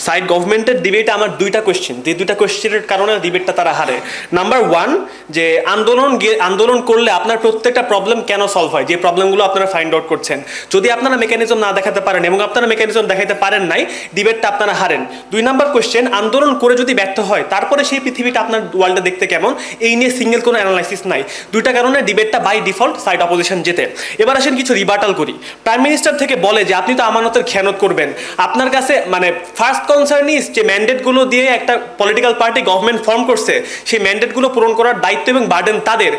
Side গভর্নমেন্টের ডিবেটে আমার দুইটা কোয়েশ্চেন, যে দুইটা কোয়েশ্চেনের কারণে ডিবেটটা তারা হারে। নাম্বার ওয়ান, যে আন্দোলন করলে আপনার প্রত্যেকটা প্রবলেম কেন সলভ হয়, যে প্রবলেমগুলো আপনারা ফাইন্ড আউট করছেন, যদি আপনারা মেকানিজম না দেখাতে পারেন এবং আপনারা মেকানিজম দেখাতে পারেন নাই, ডিবেটটা আপনারা হারেন। দুই নাম্বার কোয়েশ্চেন, আন্দোলন করে যদি ব্যর্থ হয় তারপরে সেই পৃথিবীটা আপনার ওয়ার্ল্ডে দেখতে কেমন, এই নিয়ে সিঙ্গেল কোনো অ্যানালাইসিস নাই। দুইটা কারণে ডিবেটটা বাই ডিফল্ট সাইড অপোজিশন জেতে। এবার আসেন কিছু রিবাটাল করি। প্রাইম মিনিস্টার থেকে বলে যে আপনি তো আমানতের খেয়ানত করবেন, আপনার কাছে মানে ফার্স্ট কনসার্ন ইজ যে ম্যান্ডেটগুলো দিয়ে একটা পলিটিক্যাল পার্টি গভর্নমেন্ট ফর্ম করছে, সেই ম্যান্ডেটগুলো পূরণ করার দায়িত্ব এবং বার্ডেন তাদের।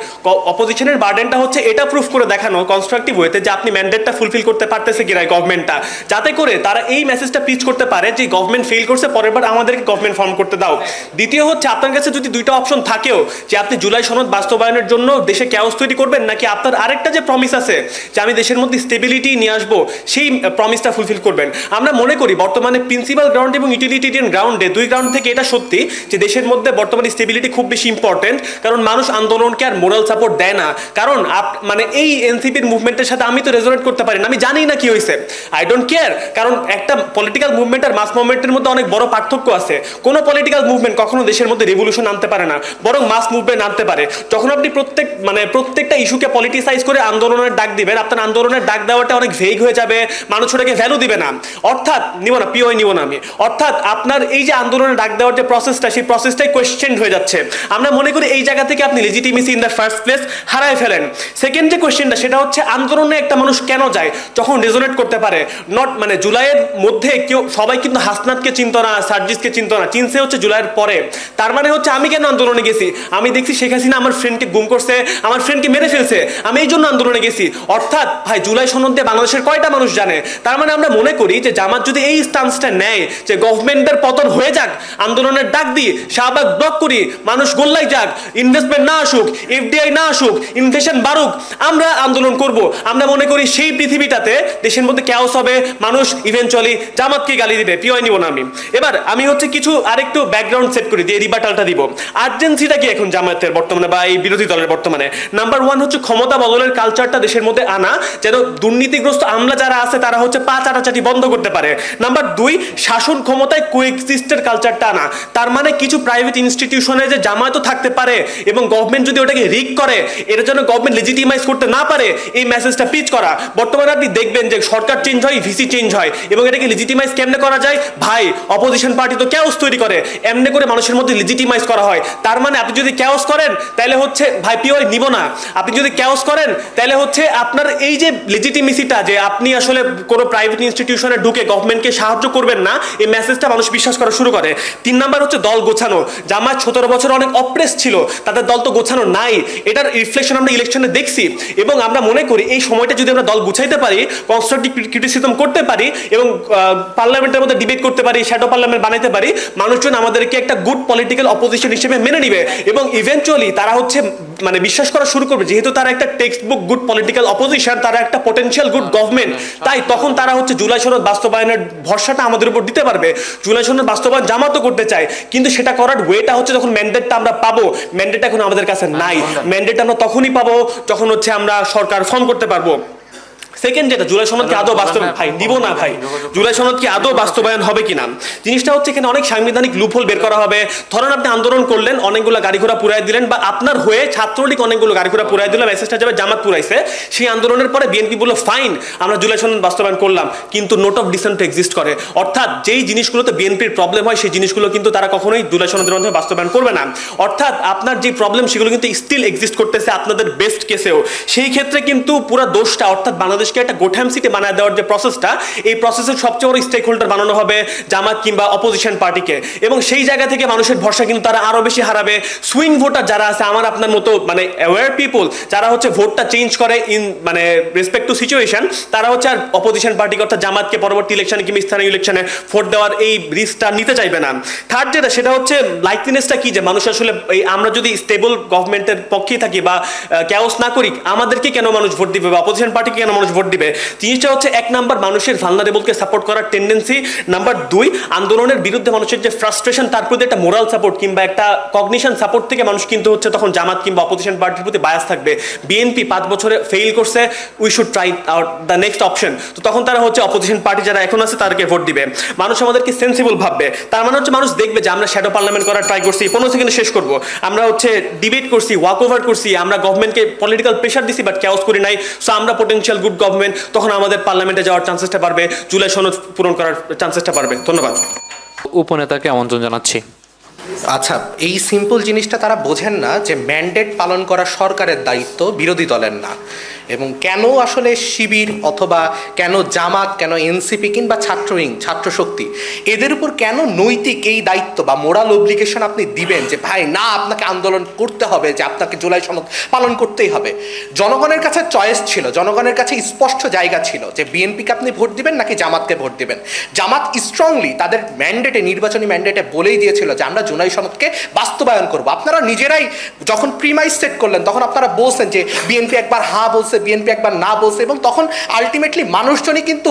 অপোজিশনের বার্ডেনটা হচ্ছে এটা প্রুফ করে দেখানো কনস্ট্রাকটিভ ওয়েতে যে আপনি ম্যান্ডেটটা ফুলফিল করতে পারতেছে কিনা গভর্নমেন্টটা, যাতে করে তারা এই মেসেজটা পিচ করতে পারে যে গভর্নমেন্ট ফেল করছে, পরের বার আমাদেরকে গভর্নমেন্ট ফর্ম করতে দাও। দ্বিতীয় হচ্ছে, আপনার কাছে যদি দুইটা অপশন থাকেও যে আপনি জুলাই সনদ বাস্তবায়নের জন্য দেশে ক্যাওস তৈরি করবেন, নাকি আপনার আরেকটা যে প্রমিস আছে যে আমি দেশের মধ্যে স্টেবিলিটি নিয়ে আসবো, সেই প্রমিসটা ফুলফিল করবেন। আমরা মনে করি বর্তমানে প্রিন্সিপাল গ্রাউন্ড এবং ইউটিলিটেরিয়ান গ্রাউন্ডে, দুই গ্রাউন্ড থেকে এটা সত্যি যে দেশের মধ্যে বর্তমানে স্টেবিলিটি খুব বেশি ইম্পর্টেন্ট, কারণ মানুষ আন্দোলনকে আর মোরাল সাপোর্ট দেয় না। কারণ মানে এই এনসিপির মুভমেন্টের সাথে আমি তো রেজোনেট করতে পারি না, আমি জানি না কি হয়েছে, আই ডোন্ট কেয়ার। কারণ একটা পলিটিক্যাল মুভমেন্ট আর মাস মুভমেন্টের মধ্যে অনেক বড় পার্থক্য আছে। কোনো পলিটিক্যাল মুভমেন্ট কখনো দেশের মধ্যে রেভলিউশন আনতে পারে না, বরং মাস মুভমেন্ট আনতে পারে। যখন আপনি প্রত্যেকটা ইস্যুকে পলিটিসাইজ করে আন্দোলনের ডাক দিবেন, আপনার আন্দোলনের ডাক দেওয়াটা অনেক ভেগ হয়ে যাবে, মানুষ ওটাকে ভ্যালু দিবে না। অর্থাৎ নিব না, পিওই নিব না আমি। অর্থাৎ আপনার এই যে আন্দোলনের ডাক দেওয়ার যে প্রসেসটা, সেই প্রসেসটাই কোয়েশ্চেন হয়ে যাচ্ছে। আমরা মনে করি এই জায়গা থেকে আপনি legitimacy in the first place হারায় ফেলেন। সেকেন্ড যে কোয়েশ্চেনটা, সেটা হচ্ছে আন্দোলনে একটা মানুষ কেন যায়, যখন রেজোনেট করতে পারে। নট মানে জুলাইয়ের মধ্যে কেউ সবাই কিন্তু হাসনাতকে চিনত না, সার্জিসকে চিনত না, চিনছে হচ্ছে জুলাইয়ের পরে। তার মানে হচ্ছে আমি কেন আন্দোলনে গেছি, আমি দেখছি শেখ হাসিনা আমার ফ্রেন্ডকে গুম করছে, আমার ফ্রেন্ডকে মেরে ফেলছে, আমি এই জন্য আন্দোলনে গেছি। অর্থাৎ ভাই, জুলাই সনদ দিয়ে বাংলাদেশের কয়টা মানুষ জানে? তার মানে আমরা মনে করি যে জামাত যদি এই স্টান্সটা নেয় যে গভর্নমেন্টের পতন হয়ে যাক, আন্দোলনের ডাক দিই, শাহবাগ ব্লক করি, মানুষ গোল্লাই যাক, ইনভেস্টমেন্ট না আসুক, এফডিআই না আসুক, ইনফ্লেশন বাড়ুক, আমরা আন্দোলন করব। আমরা মনে করি সেই পৃথিবীটাতে দেশের মধ্যে ক্যাওস হবে, মানুষ ইভেনচুয়ালি জামাতকে গালি দিবে, পিওই নিব না আমি। এবার আমি হচ্ছে কিছু আরেকটু ব্যাকগ্রাউন্ড সেট করি দিয়ে রিবাটালটা দিব। আর্জেন্সিটা কি এখন জামাতের বর্তমানে বা এই বিরোধী দলের বর্তমানে? নাম্বার ওয়ান হচ্ছে ক্ষমতা বদলের কালচারটা দেশের মধ্যে আনা, যেন দুর্নীতিগ্রস্ত আমলা যারা আছে তারা হচ্ছে পা চাটাচাটি বন্ধ করতে পারে। নাম্বার দুই, শাসন ক্ষমতায় কোএক্সিস্টের কালচারটা আনা। তার মানে কিছু প্রাইভেট ইনস্টিটিউশনে যে জামায়াতও থাকতে পারে এবং গভর্নমেন্ট যদি ওটাকে রিক করে, এর জন্য গভর্নমেন্ট লেজিটিমাইজ করতে না পারে, এই মেসেজটা পিচ করা। বর্তমানে আপনি দেখবেন যে সরকার চেঞ্জ হয়, ভিসি চেঞ্জ হয়, এবং এটাকে লেজিটিমাইজ কেমনে করা যায়? ভাই, অপোজিশন পার্টি তো ক্যাওস তৈরি করে, এমনি করে মানুষের মধ্যে লেজিটিমাইজ করা হয়। তার মানে আপনি যদি ক্যাওস করেন তাহলে হচ্ছে ভাই পিওই নিব না। আপনি যদি ক্যাওস করেন তাহলে হচ্ছে আপনার এই যে লেজিটিমেসিটা, যে আপনি আসলে কোনো প্রাইভেট ইনস্টিটিউশনে ঢুকে গভর্নমেন্টকে সাহায্য করবেন না, এই মেসেজটা মানুষ বিশ্বাস করা শুরু করে। তিন নাম্বার হচ্ছে দল গোছানো। জামায়াত 17 বছর অনেক অপ্রেস ছিল, তাদের দল তো গোছানো নাই, এটার রিফ্লেকশন আমরা ইলেকশনে দেখছি। এবং আমরা মনে করি এই সময়টা যদি আমরা দল গুছাইতে পারি, কনস্ট্রাকটিভ ক্রিটিসিজম করতে পারি এবং পার্লামেন্টের মধ্যে ডিবেট করতে পারি, শ্যাডো পার্লামেন্ট বানাইতে পারি, মানুষজন আমাদেরকে একটা গুড পলিটিক্যাল অপোজিশন হিসেবে মেনে নিবে এবং ইভেনচুয়ালি তারা হচ্ছে মানে বিশ্বাস করা শুরু করবে যেহেতু তারা একটা text book good political opposition, তারা একটা পটেনশিয়াল গুড গভর্নমেন্ট, তাই তখন তারা হচ্ছে জুলাই সনদ বাস্তবায়নের ভরসাটা আমাদের উপর দিতে পারবে। জুলাই সনদ বাস্তবায়ন জামাতও করতে চায়, কিন্তু সেটা করার ওয়েটা হচ্ছে যখন ম্যান্ডেটটা আমরা পাবো। ম্যান্ডেট এখন আমাদের কাছে নাই, ম্যান্ডেট আমরা তখনই পাবো যখন হচ্ছে আমরা সরকার ফর্ম করতে পারবো। সেকেন্ড যেটা, জুলাই সনদ কি আদৌ বাস্তবায়ন, ভাই দিব না ভাই, জুলাই সনদ কি আদৌ বাস্তবায়ন হবে কিনা জিনিসটা হচ্ছে এখানে অনেক সাংবিধানিক লুপহোল বের করা হবে। ধরেন আপনি আন্দোলন করলেন, অনেকগুলো গাড়ি ঘোড়া পুরাই দিলেন, বা আপনার হয়ে ছাত্রলীগ অনেকগুলো গাড়ি ঘোড়া পুরাই দিল, মেসেজটা যাবে জামাত পুরাইছে। সেই আন্দোলনের পরে বিএনপি বললো ফাইন, আমরা জুলাই সনদ বাস্তবায়ন করলাম, কিন্তু নোট অফ ডিসেন্ট এক্সিস্ট করে। অর্থাৎ যেই জিনিসগুলোতে বিএনপির প্রবলেম হয় সেই জিনিসগুলো কিন্তু তারা কখনোই জুলাই সনদের মাধ্যমে বাস্তবায়ন করবে না। অর্থাৎ আপনার যে প্রবলেম সেগুলো কিন্তু স্টিল এক্সিস্ট করতেছে আপনাদের বেস্ট কেসেও। সেই ক্ষেত্রে কিন্তু পুরো দোষটা, অর্থাৎ বাংলাদেশকে একটা গোঠাম সিটি বানায় দেওয়ার যে প্রসেসটা, এই প্রসেসের সবচেয়ে বড় স্টেক হোল্ডার বানানো হবে জামাত কিংবা অপোজিশন পার্টিকে, এবং সেই জায়গা থেকে মানুষের ভরসা কিন্তু তারা আরো বেশি হারাবে। সুইং ভোটার যারা আছে, আমার আপনার মতো মানে অ্যাওয়্যার পিপল, যারা হচ্ছে ভোটটা চেঞ্জ করে ইন মানে রেসপেক্ট টু সিচুয়েশন, তারা হচ্ছে আর অপোজিশন পার্টিকে অর্থাৎ জামাতকে পরবর্তী ইলেকশনে কিংবা স্থানীয় ইলেকশনে ভোট দেওয়ার এই রিস্কটা নিতে চাইবে না। থার্ড যেটা, সেটা হচ্ছে লাইকলিনেসটা কি, যে মানুষ আসলে এই আমরা যদি স্টেবল গভর্নমেন্টের পক্ষেই থাকি বা ক্যাওস না করি, আমাদেরকে কেন মানুষ ভোট দিবে বা অপোজিশন পার্টিকে কেন মানুষ ভোট দিবে। জিনিসটা হচ্ছে 1 নাম্বার মানুষের ভালনারেবলকে সাপোর্ট করার টেন্ডেন্সি, নাম্বার 2 আন্দোলনের বিরুদ্ধে মানুষের যে ফ্রাস্ট্রেশন তার প্রতি একটা মোরাল সাপোর্ট কিংবা একটা কগনিশন সাপোর্ট থেকে মানুষ কিন্তু হচ্ছে তখন জামাত কিংবা অপোজিশন পার্টির প্রতি বায়াস থাকবে। বিএনপি 5 বছরে ফেইল করছে, we should try out the next option. তো তখন তারা হচ্ছে অপোজিশন পার্টি যারা এখন আছে তাদেরকে ভোট দিবে। মানুষ আমাদেরকে সেন্সিবল ভাববে, তার মানে হচ্ছে মানুষ দেখবে যে আমরা শ্যাডো পার্লামেন্ট করার ট্রাই করছি, 15 সেকেন্ডে শেষ করব, আমরা হচ্ছে ডিবেট করছি, ওয়াক ওভার করছি, আমরা গভর্নমেন্টকে পলিটিক্যাল প্রেশার দিছি বাট ক্যাওস করি নাই, সো আমরা পোটেনশিয়াল গুড গভর্নমেন্ট, তখন আমাদের পার্লামেন্টে যাওয়ার চান্সেসটা বাড়বে, জুলাই সনদ পূরণ করার চান্সেসটা বাড়বে। ধন্যবাদ। উপনেতাকে আমন্ত্রণ জানাচ্ছি। আচ্ছা, এই সিম্পল জিনিসটা তারা বোঝেন না যে ম্যান্ডেট পালন করা সরকারের দায়িত্ব, বিরোধী দলের না। এবং কেন আসলে শিবির অথবা কেন জামাত, কেন এনসিপি কিংবা ছাত্র শক্তি, এদের উপর কেন নৈতিক এই দায়িত্ব বা মোরাল অব্লিগেশন আপনি দিবেন যে ভাই না, আপনাকে আন্দোলন করতে হবে, যে আপনাকে জুলাই সনদ পালন করতেই হবে? জনগণের কাছে চয়েস ছিল, জনগণের কাছে স্পষ্ট জায়গা ছিল যে বিএনপিকে আপনি ভোট দিবেন নাকি জামাতকে ভোট দিবেন। জামাত স্ট্রংলি তাদের ম্যান্ডেটে, নির্বাচনী ম্যান্ডেটে বলেই দিয়েছিল যে আমরা জুলাই সনদকে বাস্তবায়ন করব। আপনারা নিজেরাই যখন প্রিমাইস সেট করলেন তখন আপনারা বলছেন যে বিএনপি একবার হ্যাঁ বলছে, বিএনপি একবার না বলছে, এবং তখন আলটিমেটলি মানুষজনই কিন্তু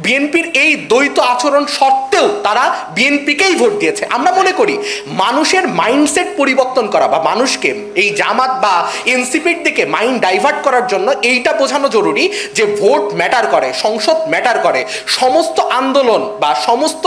বিএনপির এই দ্বৈত আচরণ সত্ত্বেও তারা বিএনপিকেই ভোট দিয়েছে। আমরা মনে করি মানুষের মাইন্ডসেট পরিবর্তন করা বা মানুষকে এই জামাত বা এনসিপির দিকে মাইন্ড ডাইভার্ট করার জন্য এইটা বোঝানো জরুরি যে ভোট ম্যাটার করে, সংসদ ম্যাটার করে। সমস্ত আন্দোলন বা সমস্ত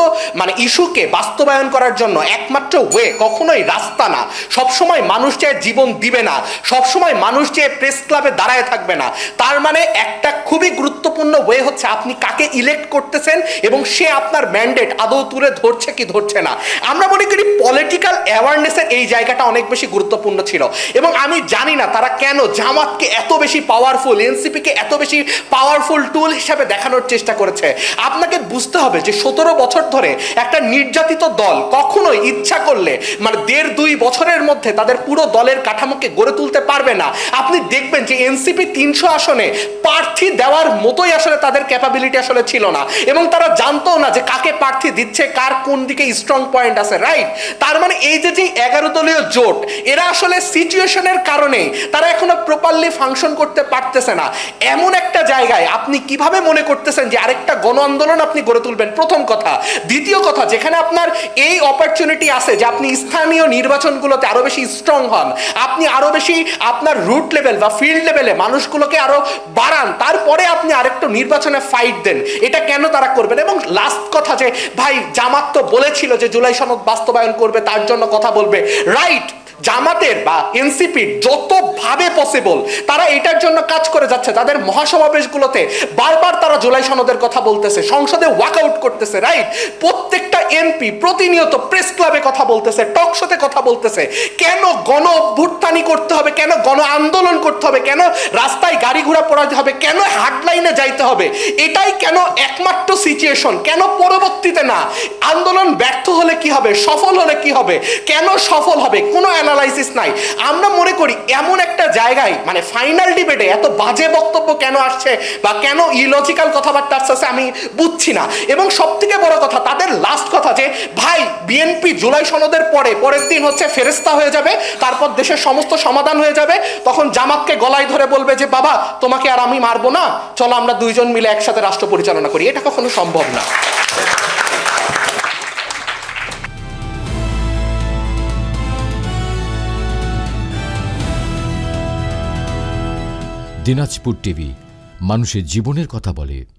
ইস্যুকে বাস্তবায়ন করার জন্য একমাত্র ওয়ে কখনোই রাস্তা না। সবসময় মানুষ যে জীবন দিবে না, সবসময় মানুষ যে প্রেস ক্লাবে দাঁড়ায় থাকবে না। তার মানে একটা খুবই গুরুত্বপূর্ণ ওয়ে হচ্ছে আপনি কাকে ইলেক্ট করতেছেন এবং সে আপনার ম্যান্ডেট আদৌ তুলে ধরছে কি ধরছে না। আমরা মনে করি পলিটিক্যাল অ্যাওয়ারনেসের এই জায়গাটা অনেক বেশি গুরুত্বপূর্ণ ছিল। এবং আমি জানি না তারা কেন জামাতকে এত বেশি পাওয়ারফুল, এনসিপিকে এত বেশি পাওয়ারফুল টুল হিসাবে দেখানোর চেষ্টা করেছে। আপনাকে বুঝতে হবে যে 17 বছর ধরে একটা নির্যাতিত দল কখনোই ইচ্ছা করলে 1.5-2 বছরের মধ্যে তাদের পুরো দলের কাঠামোকে গড়ে তুলতে পারবে না। আপনি দেখবেন যে এনসিপি 300 আসনে প্রার্থী দেওয়ার মতোই আসলে তাদের ক্যাপাবিলিটি আসলে ছিল না, এবং তারা জানতো না যে কাকে প্রার্থী দিচ্ছে, কার কোন দিকে স্ট্রং পয়েন্ট আছে, রাইট? তার মানে এই যে 11 দলীয় জোট, এরা আসলে সিচুয়েশনের কারণে তারা এখনো প্রপারলি ফাংশন করতে পারতেছে না। এমন একটা জায়গায় আপনি কিভাবে মনে করতেছেন যে আরেকটা গণ আন্দোলন আপনি গড়ে তুলবেন? প্রথম কথা। দ্বিতীয় কথা, যেখানে আপনার এই অপরচুনিটি আছে যে আপনি স্থানীয় নির্বাচনগুলোতে আরো বেশি স্ট্রং হন, আপনি আরো বেশি আপনার রুট লেভেল বা ফিল্ড লেভেলে মানুষগুলোকে আরো বাড়ান, তারপরে আপনি আরেকটা নির্বাচনে ফাইট দেন। এটা কেন তারা করবেন? এবং লাস্ট কথা, যে ভাই জামাত তো বলেছিল যে জুলাই সনদ বাস্তবায়ন করবে, তার জন্য কথা বলবে, রাইট? জামাতের বা এনসিপির যতভাবে পসিবল তারা এটার জন্য কাজ করে যাচ্ছে। তাদের মহাসমাবেশগুলোতে বারবার তারা জুলাই সনদের কথা বলতেছে, সংসদে ওয়াকআউট করতেছে, রাইট? প্রত্যেকটা এমপি প্রতিনিয়ত প্রেস ক্লাবে কথা বলতেছে, টক শোতে কথা বলতেছে। কেন গণ অভ্যুত্থানই করতে হবে? কেন গণ আন্দোলন করতে হবে? কেন রাস্তায় গাড়ি ঘোড়া পড়াতে হবে? কেন হাটলাইনে যাইতে হবে? এটাই কেন একমাত্র সিচুয়েশন? কেন পরবর্তীতে না? আন্দোলন ব্যর্থ হলে কি হবে, সফল হলে কি হবে, কেন সফল হবে, কোনো অ্যানালাইসিস নাই। আমরা মনে করি এমন একটা জায়গায় ফাইনাল ডিবেটে এত বাজে বক্তব্য কেন আসছে বা কেন ইলজিক্যাল কথাবার্তা আসছে আমি বুঝছি না। এবং সব থেকে বড় কথা, তাদের লাস্ট কথা যে ভাই বিএনপি জুলাই সনদের পরের দিন হচ্ছে ফেরেস্তা হয়ে যাবে, তারপর দেশের সমস্ত সমাধান হয়ে যাবে, তখন জামাতকে গলায় ধরে বলবে যে বাবা তোমাকে আর আমি মারবো না, চলো আমরা দুইজন মিলে একসাথে রাষ্ট্র পরিচালনা করি। এটা কখনো সম্ভব না। দিনাজপুর টিভি, মানুষের জীবনের কথা বলে।